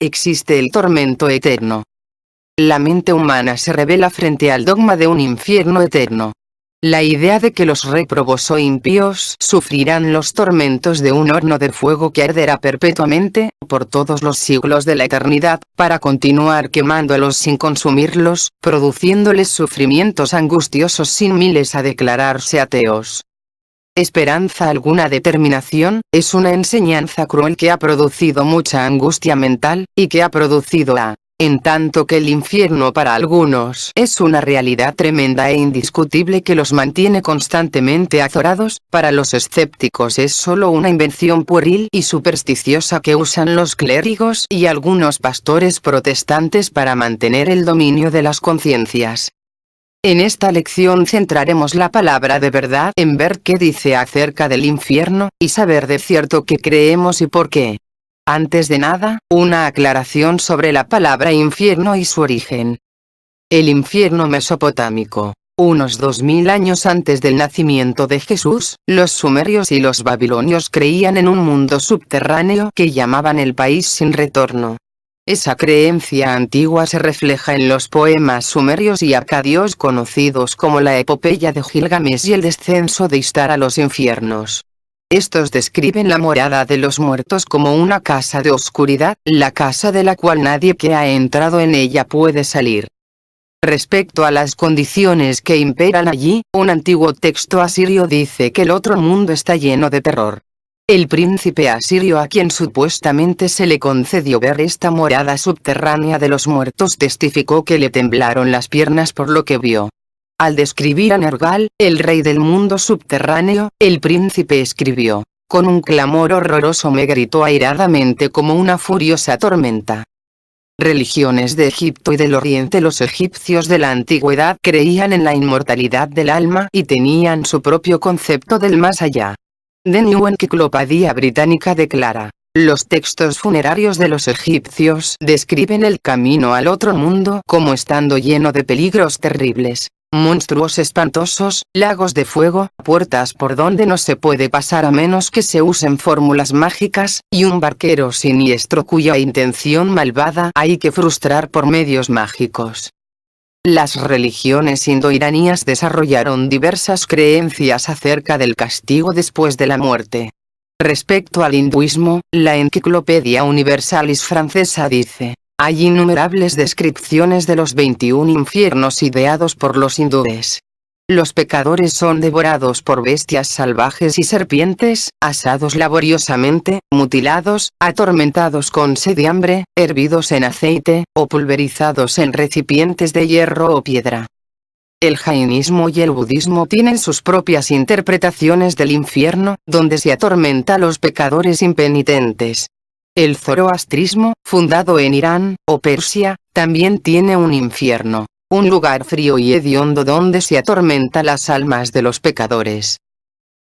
existe el tormento eterno. La mente humana se revela frente al dogma de un infierno eterno. La idea de que los réprobos o impíos sufrirán los tormentos de un horno de fuego que arderá perpetuamente, por todos los siglos de la eternidad, para continuar quemándolos sin consumirlos, produciéndoles sufrimientos angustiosos sin miles a declararse ateos. Esperanza alguna determinación, es una enseñanza cruel que ha producido mucha angustia mental, y que ha producido en tanto que el infierno para algunos es una realidad tremenda e indiscutible que los mantiene constantemente azorados, para los escépticos es solo una invención pueril y supersticiosa que usan los clérigos y algunos pastores protestantes para mantener el dominio de las conciencias. En esta lección centraremos la palabra de verdad en ver qué dice acerca del infierno, y saber de cierto qué creemos y por qué. Antes de nada, una aclaración sobre la palabra infierno y su origen. El infierno mesopotámico. Unos 2000 años antes del nacimiento de Jesús, los sumerios y los babilonios creían en un mundo subterráneo que llamaban el país sin retorno. Esa creencia antigua se refleja en los poemas sumerios y acadios conocidos como la epopeya de Gilgamesh y el descenso de Ishtar a los infiernos. Estos describen la morada de los muertos como una casa de oscuridad, la casa de la cual nadie que ha entrado en ella puede salir. Respecto a las condiciones que imperan allí, un antiguo texto asirio dice que el otro mundo está lleno de terror. El príncipe asirio a quien supuestamente se le concedió ver esta morada subterránea de los muertos testificó que le temblaron las piernas por lo que vio. Al describir a Nergal, el rey del mundo subterráneo, el príncipe escribió: con un clamor horroroso me gritó airadamente como una furiosa tormenta. Religiones de Egipto y del Oriente. Los egipcios de la antigüedad creían en la inmortalidad del alma y tenían su propio concepto del más allá. The New Encyclopedia Britannica declara: los textos funerarios de los egipcios describen el camino al otro mundo como estando lleno de peligros terribles. Monstruos espantosos, lagos de fuego, puertas por donde no se puede pasar a menos que se usen fórmulas mágicas, y un barquero siniestro cuya intención malvada hay que frustrar por medios mágicos. Las religiones indoiraníes desarrollaron diversas creencias acerca del castigo después de la muerte. Respecto al hinduismo, la Enciclopedia Universalis francesa dice: hay innumerables descripciones de los 21 infiernos ideados por los hindúes. Los pecadores son devorados por bestias salvajes y serpientes, asados laboriosamente, mutilados, atormentados con sed y hambre, hervidos en aceite, o pulverizados en recipientes de hierro o piedra. El jainismo y el budismo tienen sus propias interpretaciones del infierno, donde se atormenta a los pecadores impenitentes. El zoroastrismo, fundado en Irán, o Persia, también tiene un infierno, un lugar frío y hediondo donde se atormenta las almas de los pecadores.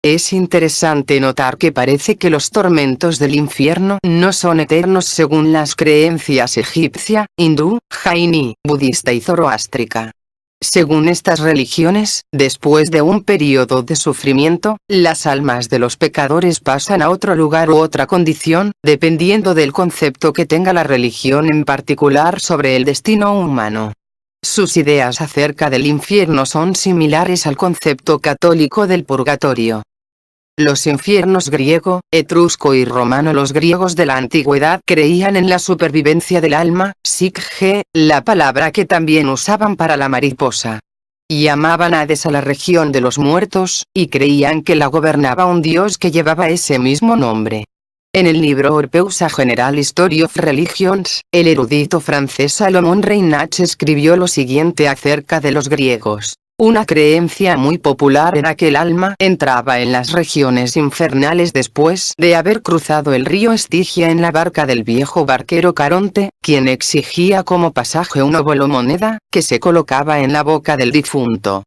Es interesante notar que parece que los tormentos del infierno no son eternos según las creencias egipcia, hindú, jaini, budista y zoroástrica. Según estas religiones, después de un periodo de sufrimiento, las almas de los pecadores pasan a otro lugar u otra condición, dependiendo del concepto que tenga la religión en particular sobre el destino humano. Sus ideas acerca del infierno son similares al concepto católico del purgatorio. Los infiernos griego, etrusco y romano. Los griegos de la antigüedad creían en la supervivencia del alma, psique, la palabra que también usaban para la mariposa. Llamaban Hades a la región de los muertos, y creían que la gobernaba un dios que llevaba ese mismo nombre. En el libro Orpheus A General History of Religions, el erudito francés Salomon Reinach escribió lo siguiente acerca de los griegos. Una creencia muy popular era que el alma entraba en las regiones infernales después de haber cruzado el río Estigia en la barca del viejo barquero Caronte, quien exigía como pasaje una moneda, que se colocaba en la boca del difunto.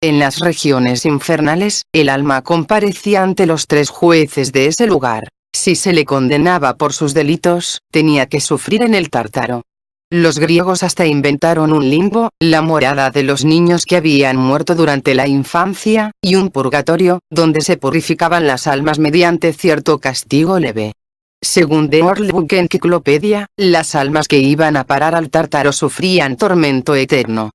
En las regiones infernales, el alma comparecía ante los 3 jueces de ese lugar. Si se le condenaba por sus delitos, tenía que sufrir en el Tártaro. Los griegos hasta inventaron un limbo, la morada de los niños que habían muerto durante la infancia, y un purgatorio, donde se purificaban las almas mediante cierto castigo leve. Según The World Book Encyclopedia, las almas que iban a parar al Tártaro sufrían tormento eterno.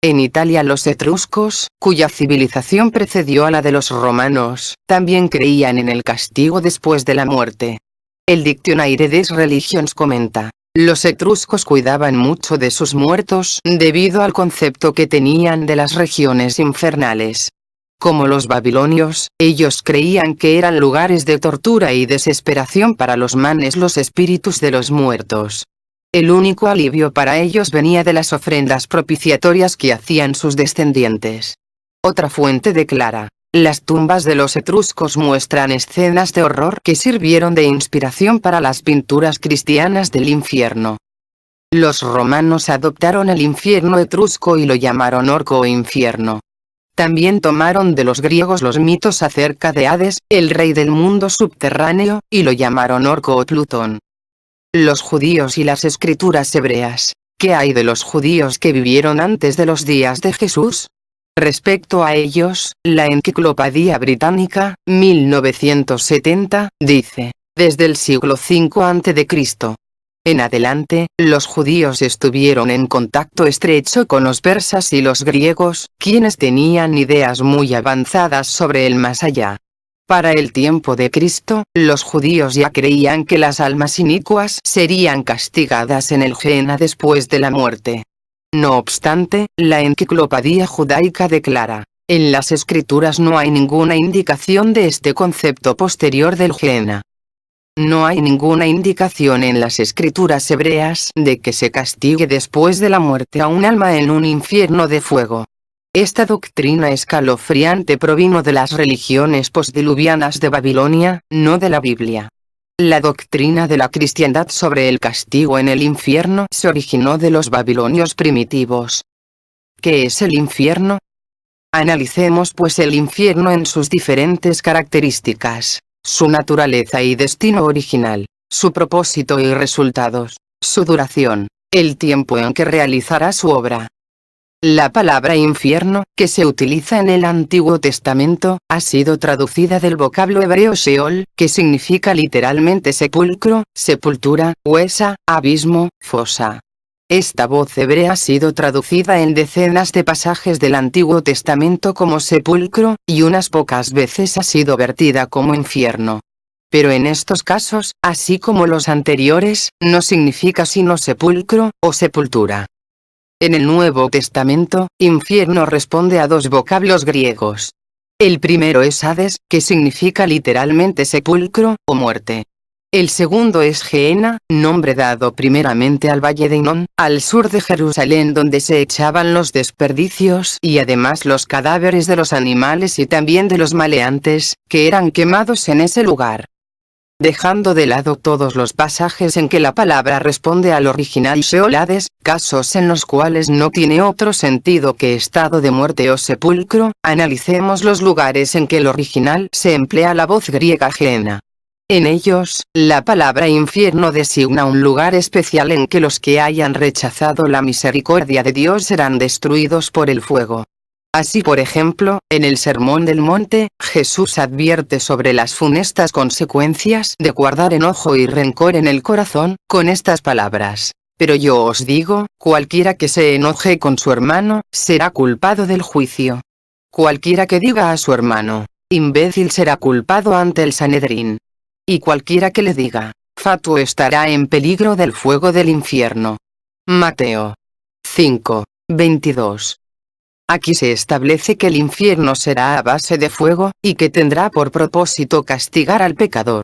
En Italia los etruscos, cuya civilización precedió a la de los romanos, también creían en el castigo después de la muerte. El Dictionary des Religions comenta: los etruscos cuidaban mucho de sus muertos debido al concepto que tenían de las regiones infernales. Como los babilonios, ellos creían que eran lugares de tortura y desesperación para los manes, los espíritus de los muertos. El único alivio para ellos venía de las ofrendas propiciatorias que hacían sus descendientes. Otra fuente declara: las tumbas de los etruscos muestran escenas de horror que sirvieron de inspiración para las pinturas cristianas del infierno. Los romanos adoptaron el infierno etrusco y lo llamaron orco o infierno. También tomaron de los griegos los mitos acerca de Hades, el rey del mundo subterráneo, y lo llamaron orco o Plutón. Los judíos y las escrituras hebreas. ¿Qué hay de los judíos que vivieron antes de los días de Jesús? Respecto a ellos, la Enciclopedia Británica, 1970, dice: desde el siglo V a.C. en adelante, los judíos estuvieron en contacto estrecho con los persas y los griegos, quienes tenían ideas muy avanzadas sobre el más allá. Para el tiempo de Cristo, los judíos ya creían que las almas inicuas serían castigadas en el Gehenna después de la muerte. No obstante, la Enciclopedia Judaica declara: en las escrituras no hay ninguna indicación de este concepto posterior del Gehenna. No hay ninguna indicación en las escrituras hebreas de que se castigue después de la muerte a un alma en un infierno de fuego. Esta doctrina escalofriante provino de las religiones postdiluvianas de Babilonia, no de la Biblia. La doctrina de la cristiandad sobre el castigo en el infierno se originó de los babilonios primitivos. ¿Qué es el infierno? Analicemos pues el infierno en sus diferentes características: su naturaleza y destino original, su propósito y resultados, su duración, el tiempo en que realizará su obra. La palabra infierno, que se utiliza en el Antiguo Testamento, ha sido traducida del vocablo hebreo Sheol, que significa literalmente sepulcro, sepultura, huesa, abismo, fosa. Esta voz hebrea ha sido traducida en decenas de pasajes del Antiguo Testamento como sepulcro, y unas pocas veces ha sido vertida como infierno. Pero en estos casos, así como los anteriores, no significa sino sepulcro, o sepultura. En el Nuevo Testamento, infierno responde a dos vocablos griegos. El primero es Hades, que significa literalmente sepulcro, o muerte. El segundo es Gehenna, nombre dado primeramente al valle de Hinnom, al sur de Jerusalén, donde se echaban los desperdicios y además los cadáveres de los animales y también de los maleantes, que eran quemados en ese lugar. Dejando de lado todos los pasajes en que la palabra responde al original Sheol Hades, casos en los cuales no tiene otro sentido que estado de muerte o sepulcro, analicemos los lugares en que el original se emplea la voz griega Gehenna. En ellos, la palabra infierno designa un lugar especial en que los que hayan rechazado la misericordia de Dios serán destruidos por el fuego. Así, por ejemplo, en el Sermón del Monte, Jesús advierte sobre las funestas consecuencias de guardar enojo y rencor en el corazón, con estas palabras: pero yo os digo, cualquiera que se enoje con su hermano, será culpado del juicio. Cualquiera que diga a su hermano, imbécil, será culpado ante el Sanedrín. Y cualquiera que le diga, fatuo, estará en peligro del fuego del infierno. Mateo 5:22. Aquí se establece que el infierno será a base de fuego, y que tendrá por propósito castigar al pecador.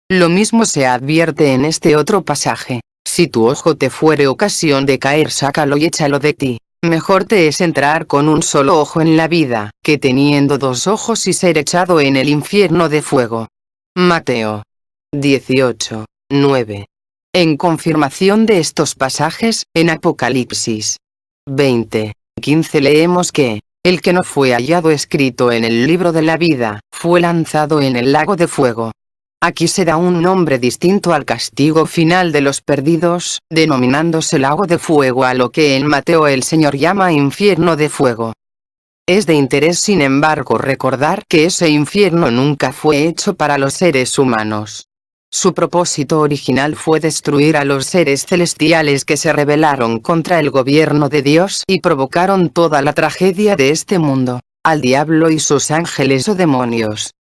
Lo mismo se advierte en este otro pasaje: si tu ojo te fuere ocasión de caer, sácalo y échalo de ti. Mejor te es entrar con un solo ojo en la vida, que teniendo dos ojos y ser echado en el infierno de fuego. Mateo 18:9. En confirmación de estos pasajes, en Apocalipsis 20:15 leemos que el que no fue hallado escrito en el libro de la vida, fue lanzado en el lago de fuego. Aquí se da un nombre distinto al castigo final de los perdidos, denominándose lago de fuego a lo que en Mateo el Señor llama infierno de fuego. Es de interés, sin embargo, recordar que ese infierno nunca fue hecho para los seres humanos. Su propósito original fue destruir a los seres celestiales que se rebelaron contra el gobierno de Dios y provocaron toda la tragedia de este mundo, al diablo y sus ángeles o demonios.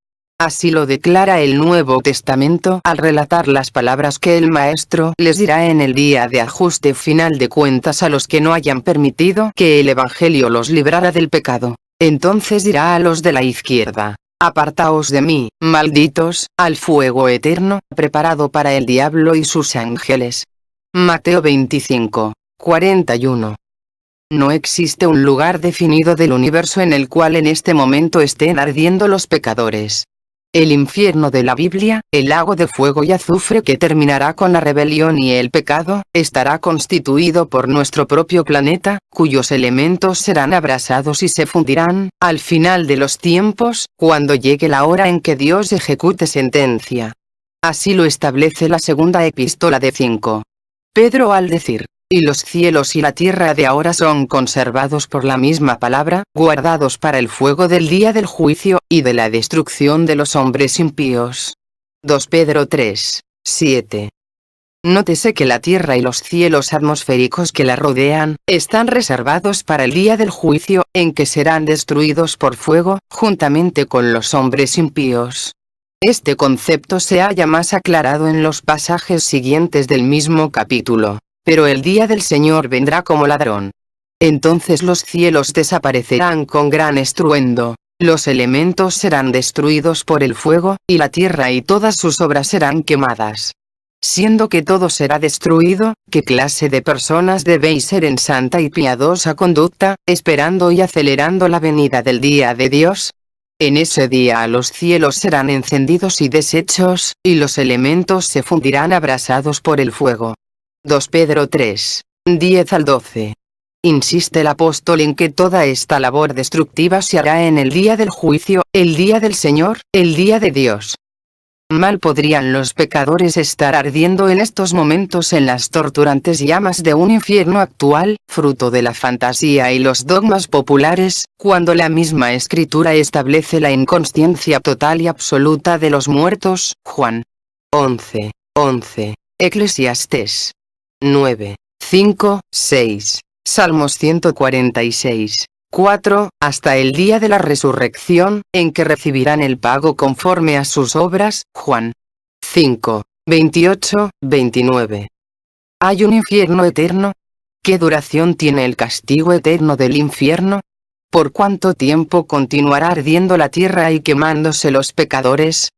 Así lo declara el Nuevo Testamento al relatar las palabras que el Maestro les dirá en el día de ajuste final de cuentas a los que no hayan permitido que el Evangelio los librara del pecado. Entonces dirá a los de la izquierda: apartaos de mí, malditos, al fuego eterno, preparado para el diablo y sus ángeles. Mateo 25, 41. No existe un lugar definido del universo en el cual en este momento estén ardiendo los pecadores. El infierno de la Biblia, el lago de fuego y azufre que terminará con la rebelión y el pecado, estará constituido por nuestro propio planeta, cuyos elementos serán abrasados y se fundirán, al final de los tiempos, cuando llegue la hora en que Dios ejecute sentencia. Así lo establece la segunda epístola de 5 Pedro al decir: y los cielos y la tierra de ahora son conservados por la misma palabra, guardados para el fuego del día del juicio, y de la destrucción de los hombres impíos. 2 Pedro 3, 7. Nótese que la tierra y los cielos atmosféricos que la rodean, están reservados para el día del juicio, en que serán destruidos por fuego, juntamente con los hombres impíos. Este concepto se halla más aclarado en los pasajes siguientes del mismo capítulo. Pero el día del Señor vendrá como ladrón. Entonces los cielos desaparecerán con gran estruendo, los elementos serán destruidos por el fuego, y la tierra y todas sus obras serán quemadas. Siendo que todo será destruido, ¿qué clase de personas debéis ser en santa y piadosa conducta, esperando y acelerando la venida del día de Dios? En ese día los cielos serán encendidos y deshechos, y los elementos se fundirán abrasados por el fuego. 2 Pedro 3, 10 al 12. Insiste el apóstol en que toda esta labor destructiva se hará en el día del juicio, el día del Señor, el día de Dios. Mal podrían los pecadores estar ardiendo en estos momentos en las torturantes llamas de un infierno actual, fruto de la fantasía y los dogmas populares, cuando la misma Escritura establece la inconsciencia total y absoluta de los muertos. Juan 11, 11. Eclesiastés 9, 5, 6. Salmos 146, 4, hasta el día de la resurrección, en que recibirán el pago conforme a sus obras. Juan 5, 28, 29. ¿Hay un infierno eterno? ¿Qué duración tiene el castigo eterno del infierno? ¿Por cuánto tiempo continuará ardiendo la tierra y quemándose los pecadores?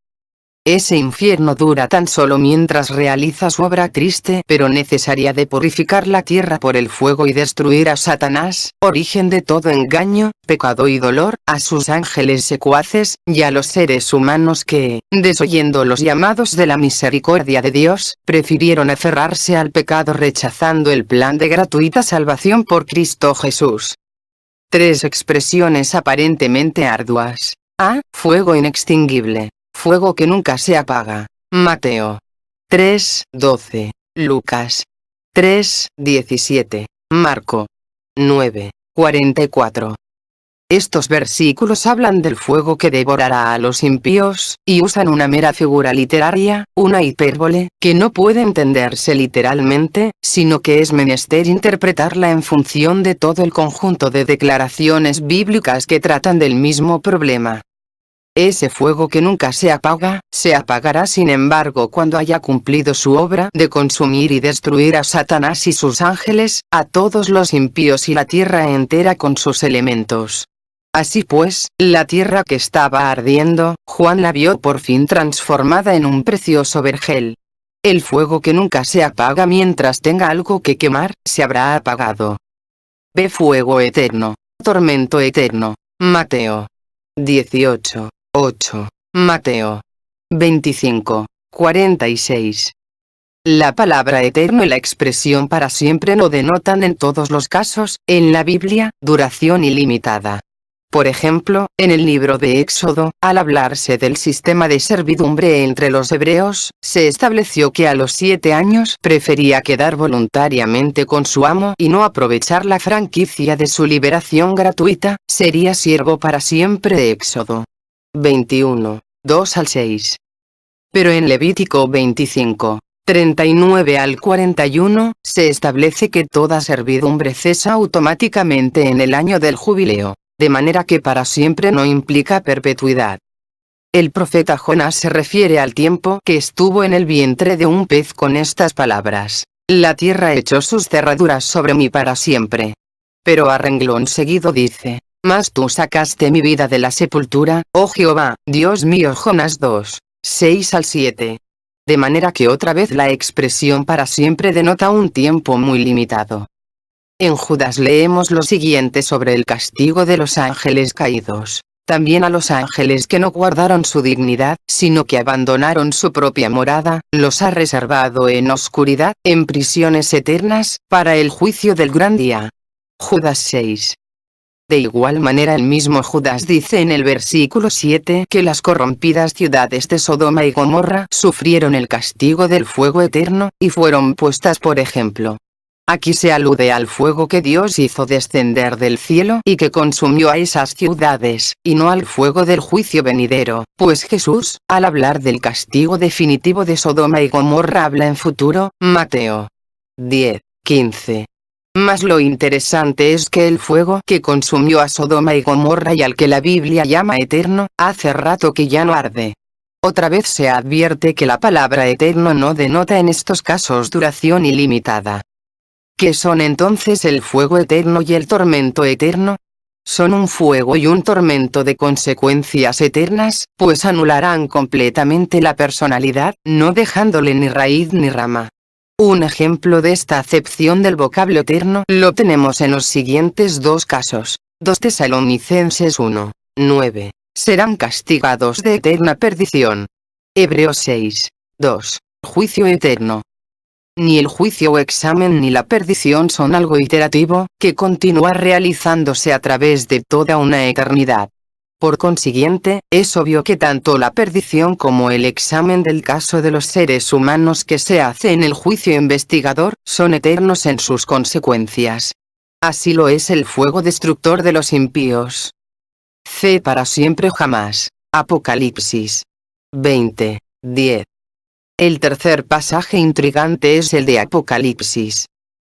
Ese infierno dura tan solo mientras realiza su obra triste pero necesaria de purificar la tierra por el fuego y destruir a Satanás, origen de todo engaño, pecado y dolor, a sus ángeles secuaces, y a los seres humanos que, desoyendo los llamados de la misericordia de Dios, prefirieron aferrarse al pecado rechazando el plan de gratuita salvación por Cristo Jesús. Tres expresiones aparentemente arduas. A. Fuego inextinguible. Fuego que nunca se apaga. Mateo 3, 12. Lucas 3, 17. Marco 9, 44. Estos versículos hablan del fuego que devorará a los impíos, y usan una mera figura literaria, una hipérbole, que no puede entenderse literalmente, sino que es menester interpretarla en función de todo el conjunto de declaraciones bíblicas que tratan del mismo problema. Ese fuego que nunca se apagará sin embargo cuando haya cumplido su obra de consumir y destruir a Satanás y sus ángeles, a todos los impíos y la tierra entera con sus elementos. Así pues, la tierra que estaba ardiendo, Juan la vio por fin transformada en un precioso vergel. El fuego que nunca se apaga mientras tenga algo que quemar, se habrá apagado. Ve fuego eterno, tormento eterno. Mateo 18. 8. Mateo 25, 46. La palabra eterno y la expresión para siempre no denotan en todos los casos, en la Biblia, duración ilimitada. Por ejemplo, en el libro de Éxodo, al hablarse del sistema de servidumbre entre los hebreos, se estableció que a los 7 años prefería quedar voluntariamente con su amo y no aprovechar la franquicia de su liberación gratuita, sería siervo para siempre. Éxodo 21, 2 al 6. Pero en Levítico 25, 39 al 41, se establece que toda servidumbre cesa automáticamente en el año del jubileo, de manera que para siempre no implica perpetuidad. El profeta Jonás se refiere al tiempo que estuvo en el vientre de un pez con estas palabras: la tierra echó sus cerraduras sobre mí para siempre. Pero a renglón seguido dice: mas tú sacaste mi vida de la sepultura, oh Jehová, Dios mío. Jonás 2, 6 al 7. De manera que otra vez la expresión para siempre denota un tiempo muy limitado. En Judas leemos lo siguiente sobre el castigo de los ángeles caídos. También a los ángeles que no guardaron su dignidad, sino que abandonaron su propia morada, los ha reservado en oscuridad, en prisiones eternas, para el juicio del gran día. Judas 6. De igual manera el mismo Judas dice en el versículo 7 que las corrompidas ciudades de Sodoma y Gomorra sufrieron el castigo del fuego eterno, y fueron puestas por ejemplo. Aquí se alude al fuego que Dios hizo descender del cielo y que consumió a esas ciudades, y no al fuego del juicio venidero, pues Jesús, al hablar del castigo definitivo de Sodoma y Gomorra, habla en futuro. Mateo 10, 15. Mas lo interesante es que el fuego que consumió a Sodoma y Gomorra y al que la Biblia llama eterno, hace rato que ya no arde. Otra vez se advierte que la palabra eterno no denota en estos casos duración ilimitada. ¿Qué son entonces el fuego eterno y el tormento eterno? Son un fuego y un tormento de consecuencias eternas, pues anularán completamente la personalidad, no dejándole ni raíz ni rama. Un ejemplo de esta acepción del vocablo eterno lo tenemos en los siguientes dos casos. 2 Tesalonicenses 1, 9. Serán castigados de eterna perdición. Hebreos 6, 2. Juicio eterno. Ni el juicio o examen ni la perdición son algo iterativo, que continúa realizándose a través de toda una eternidad. Por consiguiente, es obvio que tanto la perdición como el examen del caso de los seres humanos que se hace en el juicio investigador, son eternos en sus consecuencias. Así lo es el fuego destructor de los impíos. C. Para siempre jamás. Apocalipsis 20, 10. El tercer pasaje intrigante es el de Apocalipsis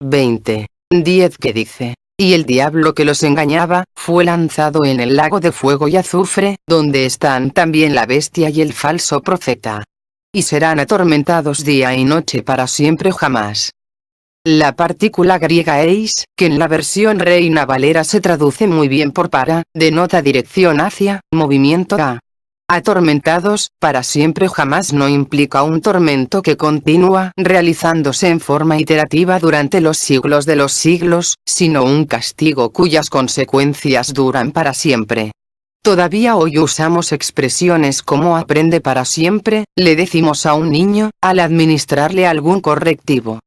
20, 10, que dice: y el diablo que los engañaba, fue lanzado en el lago de fuego y azufre, donde están también la bestia y el falso profeta. Y serán atormentados día y noche para siempre jamás. La partícula griega eis, que en la versión Reina Valera se traduce muy bien por para, denota dirección hacia, movimiento a. Atormentados, para siempre jamás no implica un tormento que continúa realizándose en forma iterativa durante los siglos de los siglos, sino un castigo cuyas consecuencias duran para siempre. Todavía hoy usamos expresiones como aprende para siempre, le decimos a un niño, al administrarle algún correctivo.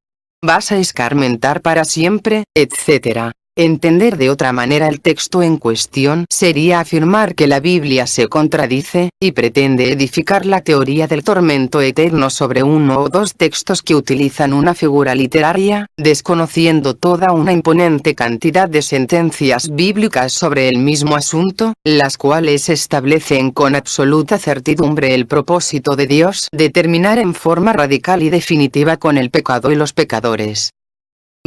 Vas a escarmentar para siempre, etc. Entender de otra manera el texto en cuestión sería afirmar que la Biblia se contradice, y pretende edificar la teoría del tormento eterno sobre uno o dos textos que utilizan una figura literaria, desconociendo toda una imponente cantidad de sentencias bíblicas sobre el mismo asunto, las cuales establecen con absoluta certidumbre el propósito de Dios de terminar en forma radical y definitiva con el pecado y los pecadores.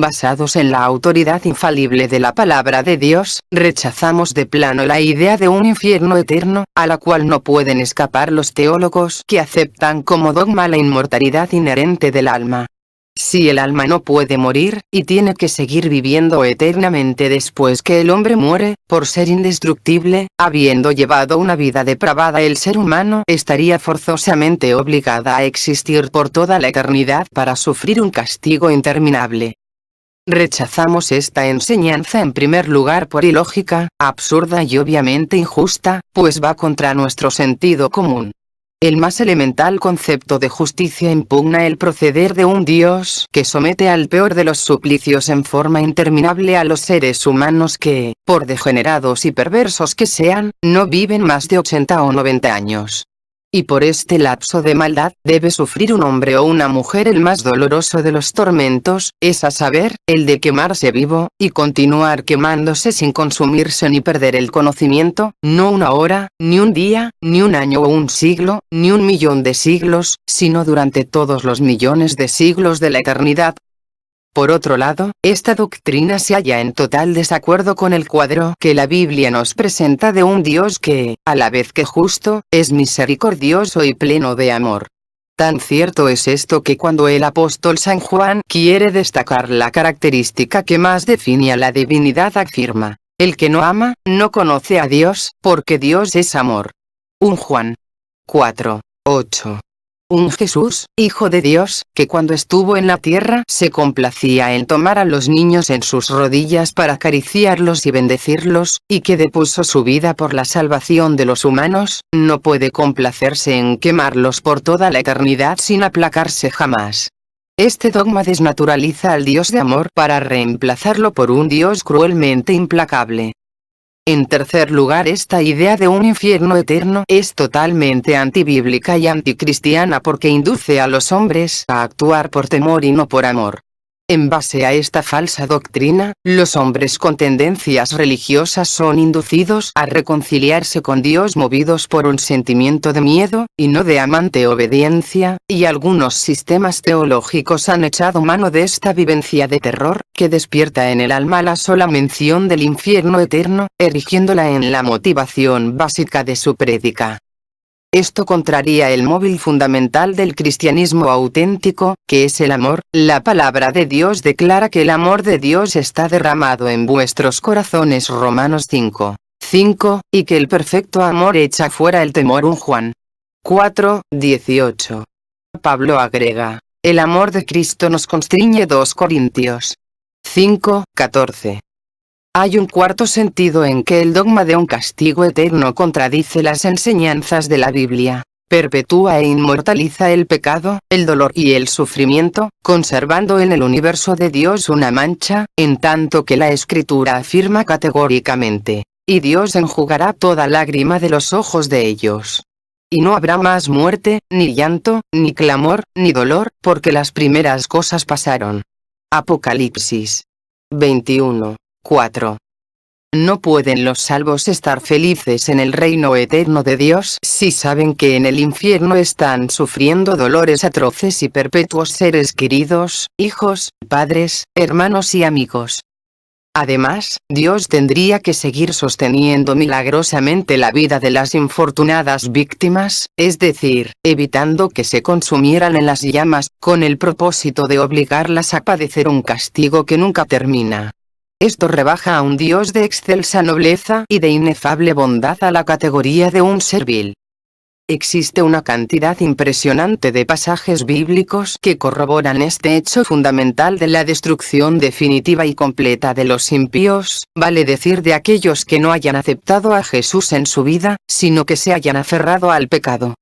Basados en la autoridad infalible de la palabra de Dios, rechazamos de plano la idea de un infierno eterno, a la cual no pueden escapar los teólogos que aceptan como dogma la inmortalidad inherente del alma. Si el alma no puede morir, y tiene que seguir viviendo eternamente después que el hombre muere, por ser indestructible, habiendo llevado una vida depravada, el ser humano estaría forzosamente obligada a existir por toda la eternidad para sufrir un castigo interminable. Rechazamos esta enseñanza en primer lugar por ilógica, absurda y obviamente injusta, pues va contra nuestro sentido común. El más elemental concepto de justicia impugna el proceder de un Dios que somete al peor de los suplicios en forma interminable a los seres humanos que, por degenerados y perversos que sean, no viven más de 80 o 90 años. Y por este lapso de maldad, debe sufrir un hombre o una mujer el más doloroso de los tormentos, es a saber, el de quemarse vivo, y continuar quemándose sin consumirse ni perder el conocimiento, no una hora, ni un día, ni un año o un siglo, ni un millón de siglos, sino durante todos los millones de siglos de la eternidad. Por otro lado, esta doctrina se halla en total desacuerdo con el cuadro que la Biblia nos presenta de un Dios que, a la vez que justo, es misericordioso y pleno de amor. Tan cierto es esto que cuando el apóstol San Juan quiere destacar la característica que más define a la divinidad afirma: el que no ama, no conoce a Dios, porque Dios es amor. 1 Juan 4:8. Un Jesús, Hijo de Dios, que cuando estuvo en la tierra se complacía en tomar a los niños en sus rodillas para acariciarlos y bendecirlos, y que depuso su vida por la salvación de los humanos, no puede complacerse en quemarlos por toda la eternidad sin aplacarse jamás. Este dogma desnaturaliza al Dios de amor para reemplazarlo por un Dios cruelmente implacable. En tercer lugar, esta idea de un infierno eterno es totalmente antibíblica y anticristiana porque induce a los hombres a actuar por temor y no por amor. En base a esta falsa doctrina, los hombres con tendencias religiosas son inducidos a reconciliarse con Dios movidos por un sentimiento de miedo, y no de amante obediencia, y algunos sistemas teológicos han echado mano de esta vivencia de terror, que despierta en el alma la sola mención del infierno eterno, erigiéndola en la motivación básica de su prédica. Esto contraría el móvil fundamental del cristianismo auténtico, que es el amor. La palabra de Dios declara que el amor de Dios está derramado en vuestros corazones, Romanos 5:5, y que el perfecto amor echa fuera el temor, 1 Juan 4:18. Pablo agrega: el amor de Cristo nos constriñe, 2 Corintios 5:14. Hay un cuarto sentido en que el dogma de un castigo eterno contradice las enseñanzas de la Biblia. Perpetúa e inmortaliza el pecado, el dolor y el sufrimiento, conservando en el universo de Dios una mancha, en tanto que la Escritura afirma categóricamente: y Dios enjugará toda lágrima de los ojos de ellos. Y no habrá más muerte, ni llanto, ni clamor, ni dolor, porque las primeras cosas pasaron. Apocalipsis 21:4. No pueden los salvos estar felices en el reino eterno de Dios si saben que en el infierno están sufriendo dolores atroces y perpetuos seres queridos, hijos, padres, hermanos y amigos. Además, Dios tendría que seguir sosteniendo milagrosamente la vida de las infortunadas víctimas, es decir, evitando que se consumieran en las llamas, con el propósito de obligarlas a padecer un castigo que nunca termina. Esto rebaja a un Dios de excelsa nobleza y de inefable bondad a la categoría de un ser vil. Existe una cantidad impresionante de pasajes bíblicos que corroboran este hecho fundamental de la destrucción definitiva y completa de los impíos, vale decir de aquellos que no hayan aceptado a Jesús en su vida, sino que se hayan aferrado al pecado.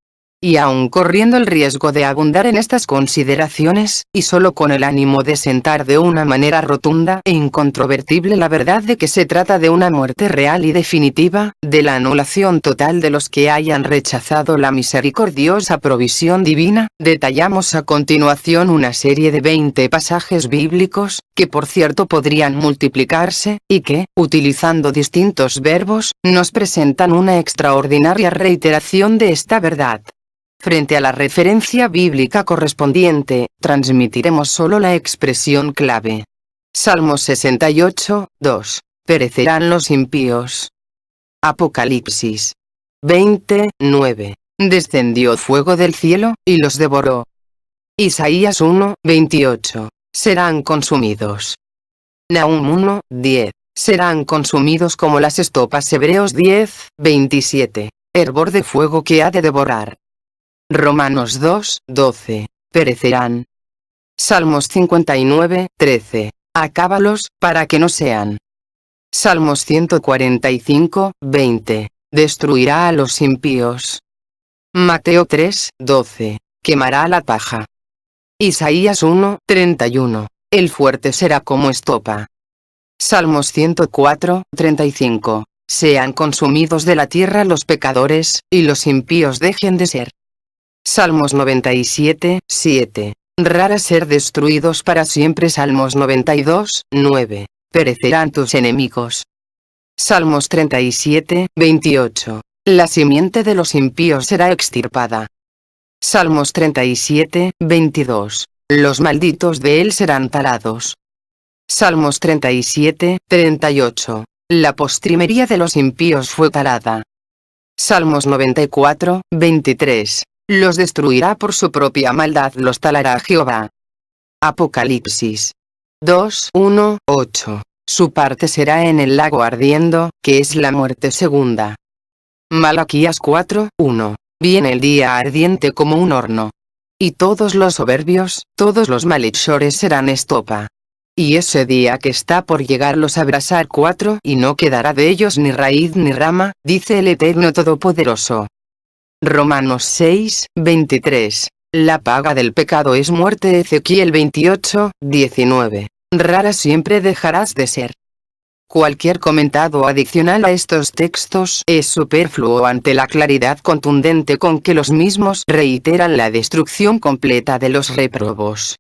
Y aun corriendo el riesgo de abundar en estas consideraciones, y solo con el ánimo de sentar de una manera rotunda e incontrovertible la verdad de que se trata de una muerte real y definitiva, de la anulación total de los que hayan rechazado la misericordiosa provisión divina, detallamos a continuación una serie de 20 pasajes bíblicos, que por cierto podrían multiplicarse, y que, utilizando distintos verbos, nos presentan una extraordinaria reiteración de esta verdad. Frente a la referencia bíblica correspondiente, transmitiremos solo la expresión clave. Salmos 68:2. Perecerán los impíos. Apocalipsis 20:9. Descendió fuego del cielo, y los devoró. Isaías 1:28. Serán consumidos. Nahum 1:10. Serán consumidos como las estopas. Hebreos 10:27. Hervor de fuego que ha de devorar. Romanos 2:12. Perecerán. Salmos 59:13. Acábalos, para que no sean. Salmos 145:20. Destruirá a los impíos. Mateo 3:12. Quemará la paja. Isaías 1:31. El fuerte será como estopa. Salmos 104:35. Sean consumidos de la tierra los pecadores, y los impíos dejen de ser. Salmos 97, 7. Rara ser destruidos para siempre. Salmos 92, 9. Perecerán tus enemigos. Salmos 37, 28. La simiente de los impíos será extirpada. Salmos 37, 22. Los malditos de él serán talados. Salmos 37, 38. La postrimería de los impíos fue talada. Salmos 94, 23. Los destruirá por su propia maldad, los talará Jehová. Apocalipsis 2, 1, 8. Su parte será en el lago ardiendo, que es la muerte segunda. Malaquías 4, 1. Viene el día ardiente como un horno. Y todos los soberbios, todos los malhechores serán estopa. Y ese día que está por llegar los abrasar 4, y no quedará de ellos ni raíz ni rama, dice el Eterno Todopoderoso. Romanos 6, 23. La paga del pecado es muerte. Ezequiel 28, 19. Rara siempre dejarás de ser. Cualquier comentado adicional a estos textos es superfluo ante la claridad contundente con que los mismos reiteran la destrucción completa de los réprobos.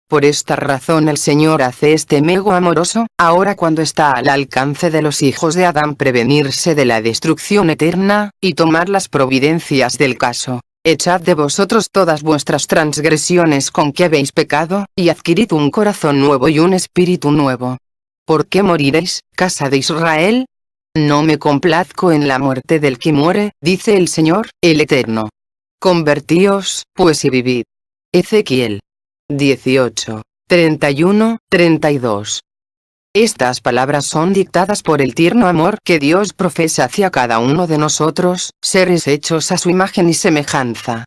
Por esta razón el Señor hace este mego amoroso, ahora cuando está al alcance de los hijos de Adán prevenirse de la destrucción eterna, y tomar las providencias del caso. Echad de vosotros todas vuestras transgresiones con que habéis pecado, y adquirid un corazón nuevo y un espíritu nuevo. ¿Por qué moriréis, casa de Israel? No me complazco en la muerte del que muere, dice el Señor, el Eterno. Convertíos, pues y vivid. Ezequiel 18, 31, 32. Estas palabras son dictadas por el tierno amor que Dios profesa hacia cada uno de nosotros, seres hechos a su imagen y semejanza.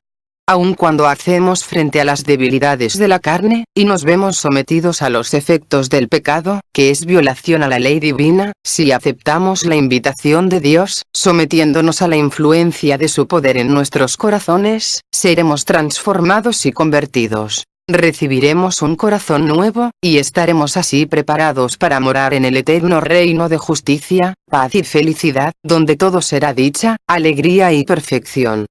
Aun cuando hacemos frente a las debilidades de la carne, y nos vemos sometidos a los efectos del pecado, que es violación a la ley divina, si aceptamos la invitación de Dios, sometiéndonos a la influencia de su poder en nuestros corazones, seremos transformados y convertidos. Recibiremos un corazón nuevo, y estaremos así preparados para morar en el eterno reino de justicia, paz y felicidad, donde todo será dicha, alegría y perfección.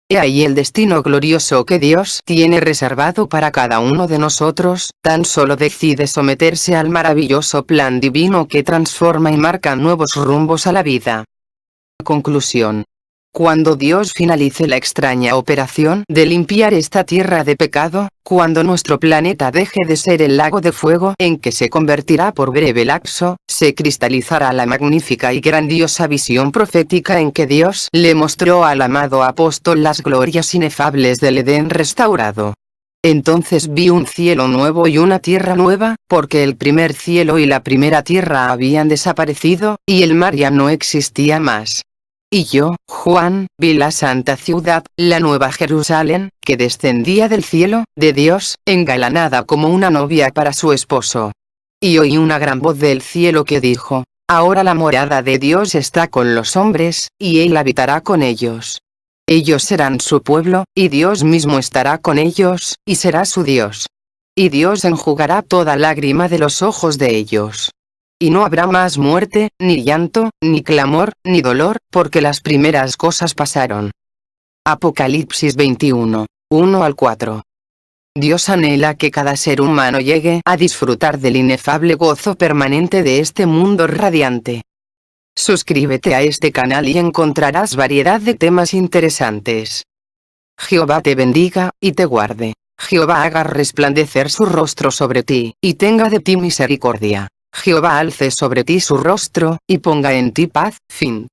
He ahí el destino glorioso que Dios tiene reservado para cada uno de nosotros, tan solo decide someterse al maravilloso plan divino que transforma y marca nuevos rumbos a la vida. Conclusión. Cuando Dios finalice la extraña operación de limpiar esta tierra de pecado, cuando nuestro planeta deje de ser el lago de fuego en que se convertirá por breve lapso, se cristalizará la magnífica y grandiosa visión profética en que Dios le mostró al amado apóstol las glorias inefables del Edén restaurado. Entonces vi un cielo nuevo y una tierra nueva, porque el primer cielo y la primera tierra habían desaparecido, y el mar ya no existía más. Y yo, Juan, vi la santa ciudad, la nueva Jerusalén, que descendía del cielo, de Dios, engalanada como una novia para su esposo. Y oí una gran voz del cielo que dijo: Ahora la morada de Dios está con los hombres, y Él habitará con ellos. Ellos serán su pueblo, y Dios mismo estará con ellos, y será su Dios. Y Dios enjugará toda lágrima de los ojos de ellos. Y no habrá más muerte, ni llanto, ni clamor, ni dolor, porque las primeras cosas pasaron. Apocalipsis 21, 1 al 4. Dios anhela que cada ser humano llegue a disfrutar del inefable gozo permanente de este mundo radiante. Suscríbete a este canal y encontrarás variedad de temas interesantes. Jehová te bendiga, y te guarde. Jehová haga resplandecer su rostro sobre ti, y tenga de ti misericordia. Jehová alce sobre ti su rostro, y ponga en ti paz. Fin.